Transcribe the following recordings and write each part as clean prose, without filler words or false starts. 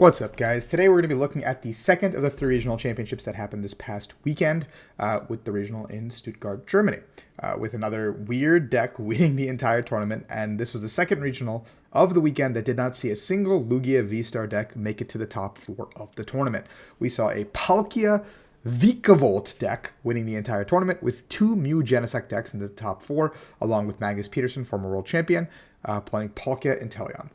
What's up, guys? Today we're going to be looking at the second of the three regional championships that happened this past weekend with the regional in Stuttgart, Germany, with another weird deck winning the entire tournament. And this was the second regional of the weekend that did not see a single Lugia V-Star deck make it to the top four of the tournament. We saw a Palkia Vikavolt deck winning the entire tournament with two Mew Genesect decks in the top four, along with Magnus Peterson, former world champion, playing Palkia Inteleon.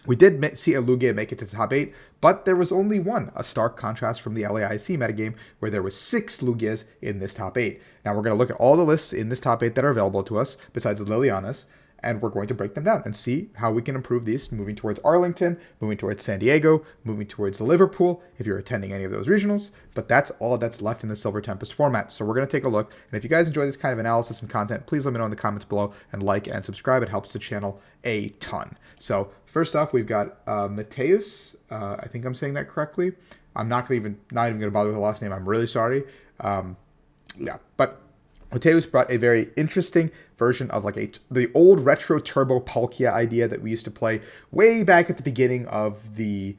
We did see a Lugia make it to the top 8, but there was only one, a stark contrast from the LAIC metagame where there was 6 Lugias in this top 8. Now we're going to look at all the lists in this top 8 that are available to us, besides the Lilianas, and we're going to break them down and see how we can improve these, moving towards Arlington, moving towards San Diego, moving towards Liverpool, if you're attending any of those regionals, but that's all that's left in the Silver Tempest format. So we're going to take a look, and if you guys enjoy this kind of analysis and content, please let me know in the comments below, and like and subscribe. It helps the channel a ton. So first off, we've got Mateus. I think I'm saying that correctly. I'm not even going to bother with the last name. I'm really sorry. But Mateus brought a very interesting version of the old retro turbo Palkia idea that we used to play way back at the beginning of the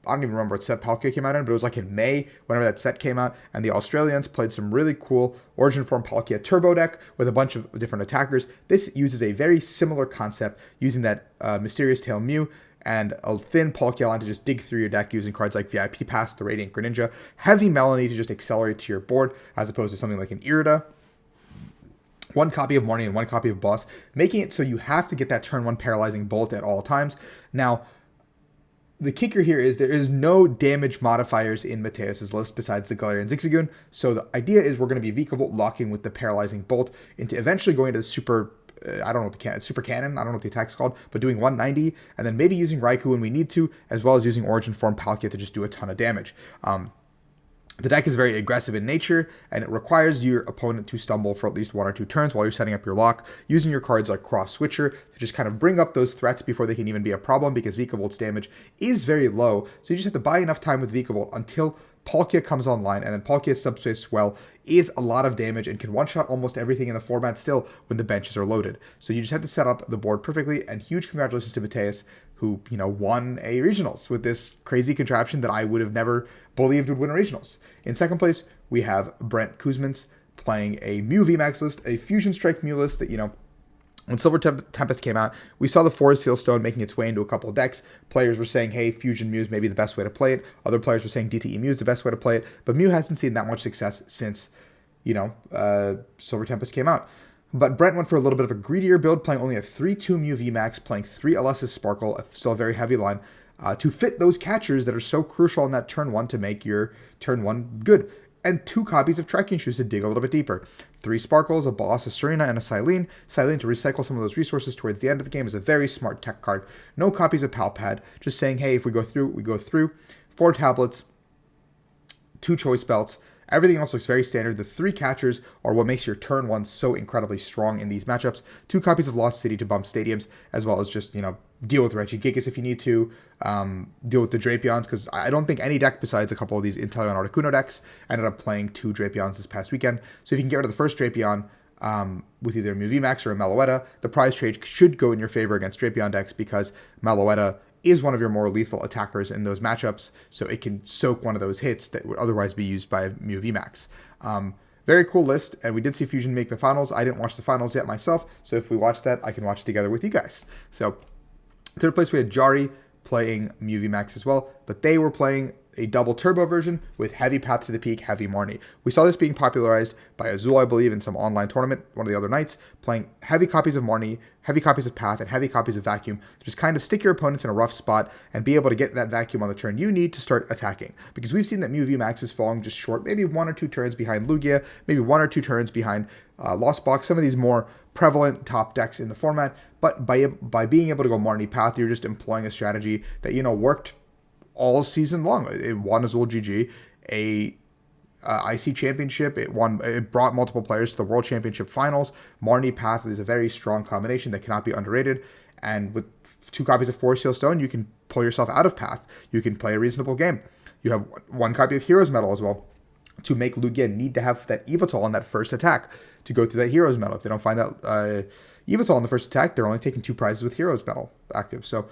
I don't even remember what set Palkia came out in, but it was like in May, whenever that set came out, and the Australians played some really cool Origin Form Palkia Turbo deck with a bunch of different attackers. This uses a very similar concept, using that Mysterious Tail Mew and a thin Palkia line to just dig through your deck using cards like VIP Pass, the Radiant Greninja, Heavy Melanie to just accelerate to your board, as opposed to something like an Irida. One copy of Morning and one copy of Boss, making it so you have to get that turn 1 Paralyzing Bolt at all times. Now, the kicker here is there is no damage modifiers in Mateus' list besides the Galarian Zigzagoon, so the idea is we're going to be Vikavolt locking with the Paralyzing Bolt into eventually going to the Super, I don't know what the Super Cannon, I don't know what the attack's called, but doing 190, and then maybe using Raikou when we need to, as well as using Origin Form Palkia to just do a ton of damage. The deck is very aggressive in nature, and it requires your opponent to stumble for at least 1 or 2 turns while you're setting up your lock, using your cards like Cross Switcher to just kind of bring up those threats before they can even be a problem, because Vikavolt's damage is very low, so you just have to buy enough time with Vikavolt until Palkia comes online, and then Palkia's Subspace Swell is a lot of damage and can one-shot almost everything in the format still when the benches are loaded. So you just have to set up the board perfectly, and huge congratulations to Mateus, who, won a regionals with this crazy contraption that I would have never believed would win a regionals. In second place, we have Brent Kuzmins playing a Mew VMAX list, a Fusion Strike Mew list that, when Silver Tempest came out, we saw the Forest Seal Stone making its way into a couple of decks. Players were saying, hey, Fusion Mew is maybe the best way to play it. Other players were saying DTE Mew is the best way to play it. But Mew hasn't seen that much success since, Silver Tempest came out. But Brent went for a little bit of a greedier build, playing only a 3-2 Mew VMAX, playing 3 Alessis Sparkle, still a very heavy line, to fit those catchers that are so crucial in that turn 1 to make your turn 1 good. And 2 copies of Trekking Shoes to dig a little bit deeper. 3 Sparkles, a Boss, a Serena, and a Silene. Silene to recycle some of those resources towards the end of the game is a very smart tech card. No copies of Palpad, just saying, hey, if we go through, we go through. 4 tablets, 2 choice belts. Everything else looks very standard. The 3 catchers are what makes your turn 1 so incredibly strong in these matchups. 2 copies of Lost City to bump stadiums, as well as just, deal with Regigigas if you need to, deal with the Drapions, because I don't think any deck besides a couple of these Inteleon Articuno decks ended up playing 2 Drapions this past weekend. So if you can get rid of the first Drapion with either a Mew VMAX or a Meloetta, the prize trade should go in your favor against Drapion decks, because Meloetta is one of your more lethal attackers in those matchups, so it can soak one of those hits that would otherwise be used by Mew VMAX. Very cool list, and we did see Fusion make the finals. I didn't watch the finals yet myself, so if we watch that, I can watch it together with you guys. So, third place we had Jari playing Mew VMAX as well, but they were playing a double turbo version with Heavy Path to the Peak, Heavy Marnie. We saw this being popularized by Azul, I believe, in some online tournament one of the other nights, playing heavy copies of Marnie, heavy copies of Path, and heavy copies of Vacuum to just kind of stick your opponents in a rough spot and be able to get that Vacuum on the turn you need to start attacking. Because we've seen that Mew VMAX is falling just short, maybe 1 or 2 turns behind Lugia, maybe 1 or 2 turns behind Lost Box, some of these more prevalent top decks in the format, but by being able to go Marnie Path, you're just employing a strategy that, worked all season long. It won Azul GG, a IC championship. It brought multiple players to the World Championship finals. Marnie Path is a very strong combination that cannot be underrated. And with 2 copies of Forest Seal Stone, you can pull yourself out of Path. You can play a reasonable game. You have 1 copy of Heroes Medal as well, to make Lugia need to have that Evital on that first attack to go through that Heroes Medal. If they don't find that Evital on the first attack, they're only taking 2 prizes with Heroes Medal active. So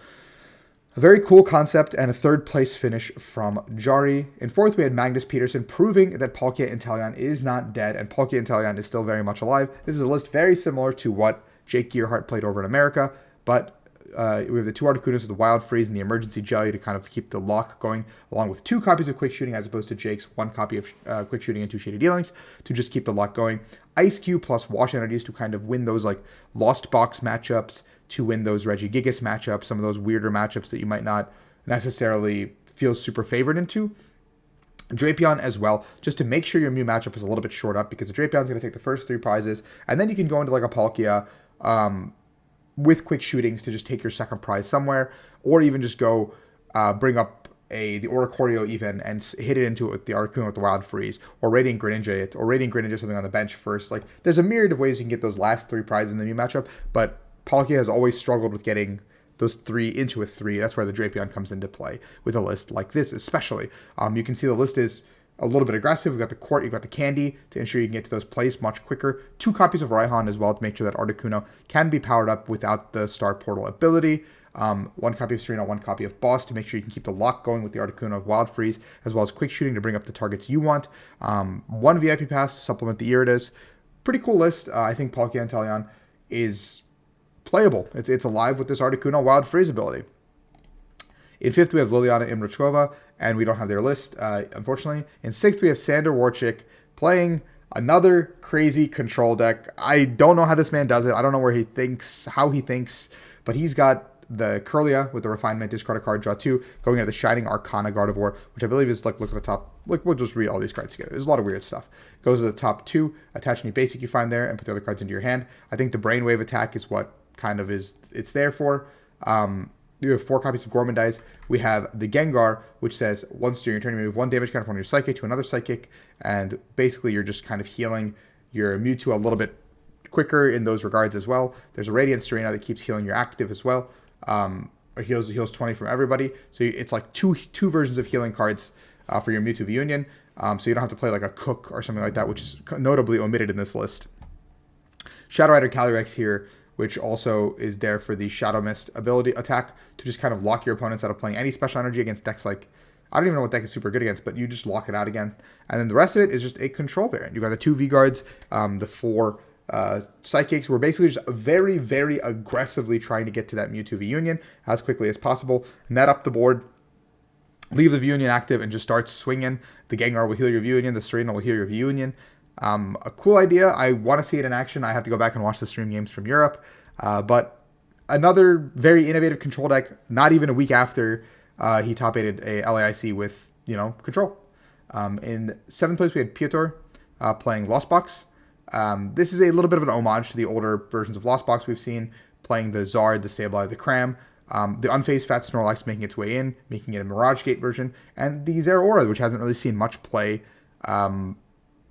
A very cool concept and a third place finish from Jari. In fourth, we had Magnus Peterson proving that Palkia Inteleon is not dead and Palkia Inteleon is still very much alive. This is a list very similar to what Jake Gearhart played over in America, but we have the 2 Articunos with the Wild Freeze and the Emergency Jelly to kind of keep the lock going, along with 2 copies of Quick Shooting as opposed to Jake's 1 copy of Quick Shooting and 2 Shady Dealings to just keep the lock going. Ice Cube plus Wash Energies to kind of win those like Lost Box matchups, to win those Regigigas matchups, some of those weirder matchups that you might not necessarily feel super favored into. Drapion as well, just to make sure your Mew matchup is a little bit short up, because the Drapion's going to take the first 3 prizes, and then you can go into like a Palkia with Quick Shootings to just take your second prize somewhere, or even just go bring up the Oricorio even and hit it into it with the Articuno with the Wild Freeze, or Radiant Greninja it, or Radiant Greninja something on the bench first. Like, there's a myriad of ways you can get those last 3 prizes in the Mew matchup, but Palkia has always struggled with getting those 3 into a 3. That's where the Drapion comes into play with a list like this, especially. You can see the list is a little bit aggressive. We've got the Court, you've got the Candy to ensure you can get to those plays much quicker. 2 copies of Raihan as well to make sure that Articuno can be powered up without the Star Portal ability. 1 copy of Serena, 1 copy of Boss to make sure you can keep the lock going with the Articuno of Wild Freeze, as well as Quick Shooting to bring up the targets you want. 1 VIP Pass to supplement the Iridas. Pretty cool list. I think Palkia Inteleon is playable. It's alive with this Articuno Wild Freeze ability. In 5th, we have Liliana Imrachkova, and we don't have their list, unfortunately. In 6th, we have Sander Warchik playing another crazy control deck. I don't know how this man does it. I don't know how he thinks, but he's got the Curlia with the Refinement, discard a card, draw 2, going into the Shining Arcana Gardevoir, which I believe is like, look at the top, like, we'll just read all these cards together. There's a lot of weird stuff. Goes to the top 2, attach any basic you find there, and put the other cards into your hand. I think the Brainwave attack is what kind of it's there for. You have 4 copies of Gormandize. We have the Gengar, which says once during your turn you move 1 damage card from your Psychic to another Psychic, and basically you're just kind of healing your Mewtwo a little bit quicker in those regards as well. There's a Radiant Serena that keeps healing your active as well. It heals 20 from everybody. So it's like two versions of healing cards for your Mewtwo Union. So you don't have to play like a Cook or something like that, which is notably omitted in this list. Shadow Rider Calyrex here, which also is there for the Shadow Mist ability attack to just kind of lock your opponents out of playing any special energy against decks like, I don't even know what deck is super good against, but you just lock it out again. And then the rest of it is just a control variant. You've got the 2 V-Guards, the 4 Psychics. We're basically just very, very aggressively trying to get to that Mewtwo Union as quickly as possible. Net up the board, leave the Union active, and just start swinging. The Gengar will heal your Union, the Serena will heal your Union. A cool idea. I want to see it in action. I have to go back and watch the stream games from Europe. But another very innovative control deck, not even a week after he top-8'd a LAIC with, control. In 7th place, we had Piotr playing Lost Box. This is a little bit of an homage to the older versions of Lost Box we've seen, playing the Zard, the Sableye, the Cram. The Unfazed Fat Snorlax making its way in, making it a Mirage Gate version, and the Zeraora, which hasn't really seen much play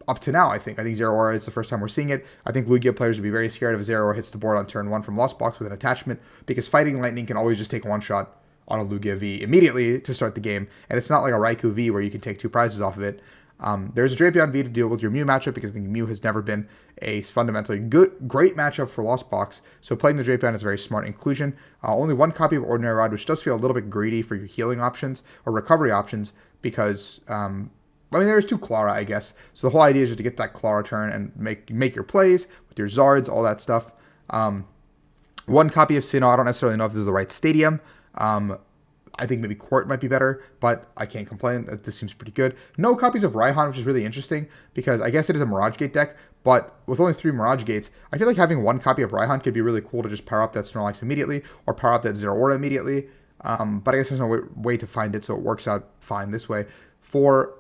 up to now, I think. Zeraora is the first time we're seeing it. I think Lugia players would be very scared if Zeraora hits the board on turn 1 from Lost Box with an attachment, because Fighting Lightning can always just take one shot on a Lugia V immediately to start the game, and it's not like a Raikou V where you can take 2 prizes off of it. There's a Drapion V to deal with your Mew matchup, because I think Mew has never been a fundamentally great matchup for Lost Box, so playing the Drapion is a very smart inclusion. Only 1 copy of Ordinary Rod, which does feel a little bit greedy for your healing options or recovery options, because there's 2 Clara, I guess. So the whole idea is just to get that Clara turn and make your plays with your Zards, all that stuff. 1 copy of Sinnoh. I don't necessarily know if this is the right stadium. I think maybe Court might be better, but I can't complain. This seems pretty good. No copies of Raihan, which is really interesting, because I guess it is a Mirage Gate deck, but with only 3 Mirage Gates, I feel like having 1 copy of Raihan could be really cool to just power up that Snorlax immediately, or power up that Zeraora immediately. But I guess there's no way to find it, so it works out fine this way. 4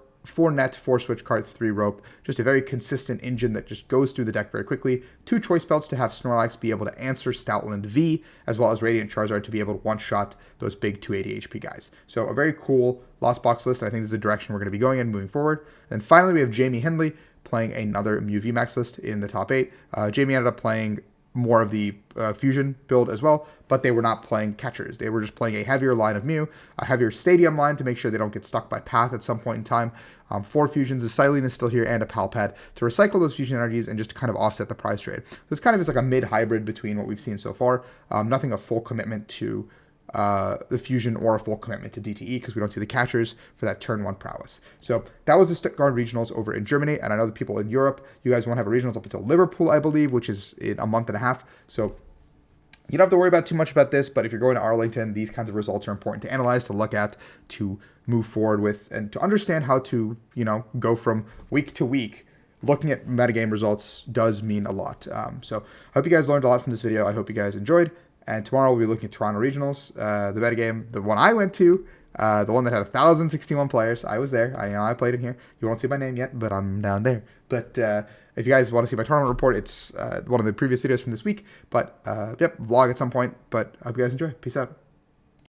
net, 4 switch cards, 3 rope. Just a very consistent engine that just goes through the deck very quickly. 2 choice belts to have Snorlax be able to answer Stoutland V, as well as Radiant Charizard to be able to one-shot those big 280 HP guys. So a very cool Lost Box list, and I think this is the direction we're going to be going in moving forward. And finally, we have Jamie Hindley playing another Mew VMAX list in the top 8. Jamie ended up playing more of the fusion build as well, but they were not playing catchers. They were just playing a heavier line of Mew, a heavier stadium line to make sure they don't get stuck by Path at some point in time. 4 fusions, a Silene is still here, and a Palpad to recycle those fusion energies and just to kind of offset the prize trade. So this kind of is like a mid-hybrid between what we've seen so far. Nothing of full commitment to the fusion or a full commitment to DTE because we don't see the catchers for that turn 1 prowess. So that was the Stuttgart regionals over in Germany, and I know the people in Europe, you guys won't have a regionals up until Liverpool, I believe, which is in a month and a half. So you don't have to worry about too much about this, but if you're going to Arlington, these kinds of results are important to analyze, to look at, to move forward with, and to understand how to, go from week to week. Looking at metagame results does mean a lot. So I hope you guys learned a lot from this video. I hope you guys enjoyed. And tomorrow we'll be looking at Toronto Regionals, the metagame, the one I went to, the one that had 1,061 players. I was there. I played in here. You won't see my name yet, but I'm down there. But if you guys want to see my tournament report, it's one of the previous videos from this week. But, vlog at some point. But I hope you guys enjoy. Peace out.